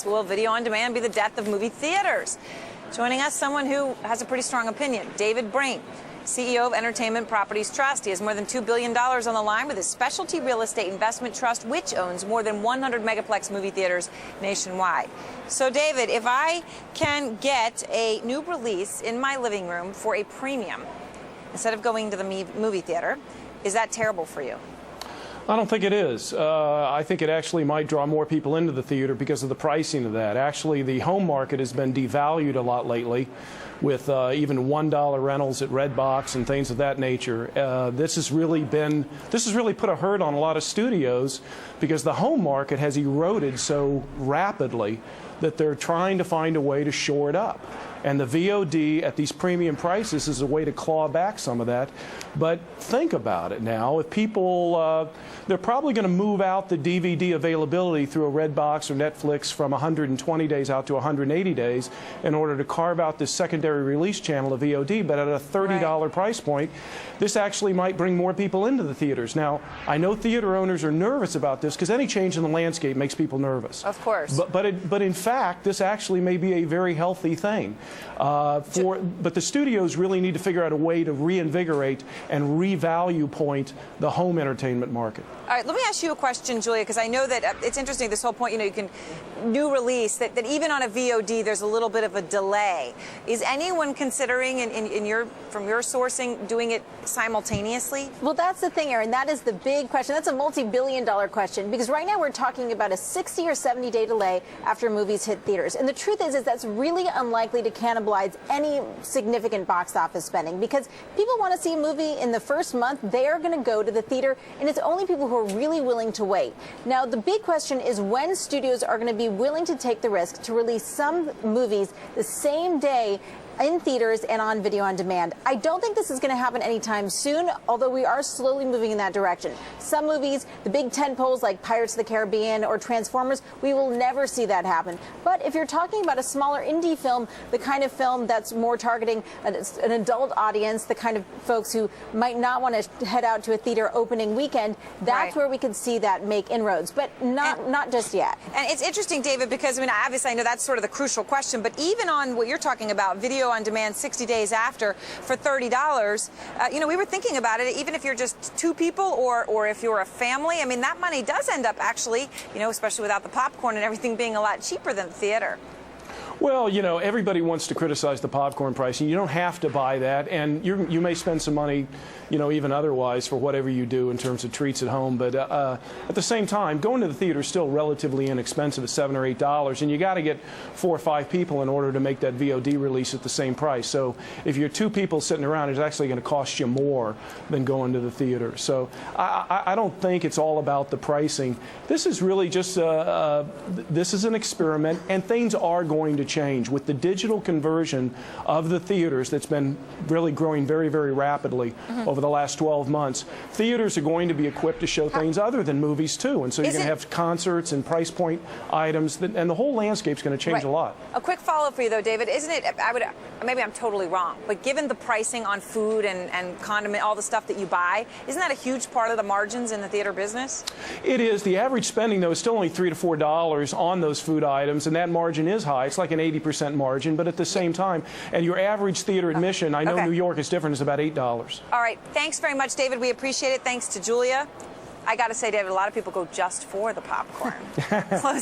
ask, will video on demand be the death of movie theaters? Joining us, someone who has a pretty strong opinion, David Brain, CEO of Entertainment Properties Trust. He has more than $2 billion on the line with his specialty real estate investment trust, which owns more than 100 megaplex movie theaters nationwide. So, David, if I can get a new release in my living room for a premium instead of going to the movie theater, is that terrible for you? I don't think it is. I think it actually might draw more people into the theater because of the pricing of that. Actually, the home market has been devalued a lot lately with even $1 rentals at Redbox and things of that nature. This has really put a hurt on a lot of studios because the home market has eroded so rapidly that they're trying to find a way to shore it up. And the VOD at these premium prices is a way to claw back some of that. But think about it now. If people, they're probably going to move out the DVD availability through a Redbox or Netflix from 120 days out to 180 days in order to carve out this secondary release channel of VOD. But at a $30 price point, this actually might bring more people into the theaters. Now, I know theater owners are nervous about this because any change in the landscape makes people nervous. Of course. But in fact, this actually may be a very healthy thing. But the studios really need to figure out a way to reinvigorate and revalue point the home entertainment market. All right, let me ask you a question, Julia, because I know that it's interesting, this whole point, you can new release, that even on a VOD, there's a little bit of a delay. Is anyone considering, from your sourcing, doing it simultaneously? Well, that's the thing, Erin. That is the big question. That's a multi-billion-dollar question, because right now we're talking about a 60 or 70-day delay after movies hit theaters. And the truth is that's really unlikely to cannibalize any significant box office spending, because people want to see a movie in the first month, they are going to go to the theater, and it's only people who are really willing to wait. Now, the big question is when studios are going to be willing to take the risk to release some movies the same day in theaters and on video on demand. I don't think this is going to happen anytime soon, although we are slowly moving in that direction. Some movies, the big tentpoles like Pirates of the Caribbean or Transformers, we will never see that happen. But if you're talking about a smaller indie film, the kind of film that's more targeting an adult audience, the kind of folks who might not want to head out to a theater opening weekend, that's where we could see that make inroads, but not just yet. And it's interesting, David, because obviously I know that's sort of the crucial question, but even on what you're talking about, video on demand 60 days after for $30, we were thinking about it, even if you're just two people or if you're a family, that money does end up actually, especially without the popcorn and everything being a lot cheaper than the theater. Well, everybody wants to criticize the popcorn pricing. You don't have to buy that, and you may spend some money, even otherwise for whatever you do in terms of treats at home. But at the same time, going to the theater is still relatively inexpensive at $7 or $8, and you got to get 4 or 5 people in order to make that VOD release at the same price. So if you're 2 people sitting around, it's actually going to cost you more than going to the theater. So I don't think it's all about the pricing. This is really just this is an experiment, and things are going to change with the digital conversion of the theaters that's been really growing very, very rapidly over the last 12 months. Theaters are going to be equipped to show things other than movies too, and so you're going to have concerts and price point items, and the whole landscape's going to change a lot. A quick follow-up for you though, David, isn't it, maybe I'm totally wrong, but given the pricing on food and condiment, all the stuff that you buy, isn't that a huge part of the margins in the theater business? It is. The average spending though is still only $3 to $4 on those food items, and that margin is high. It's like an 80% margin, but at the same time, and your average theater admission, I know New York is different, is about $8. All right. Thanks very much, David. We appreciate it. Thanks to Julia. I got to say, David, a lot of people go just for the popcorn. Closing.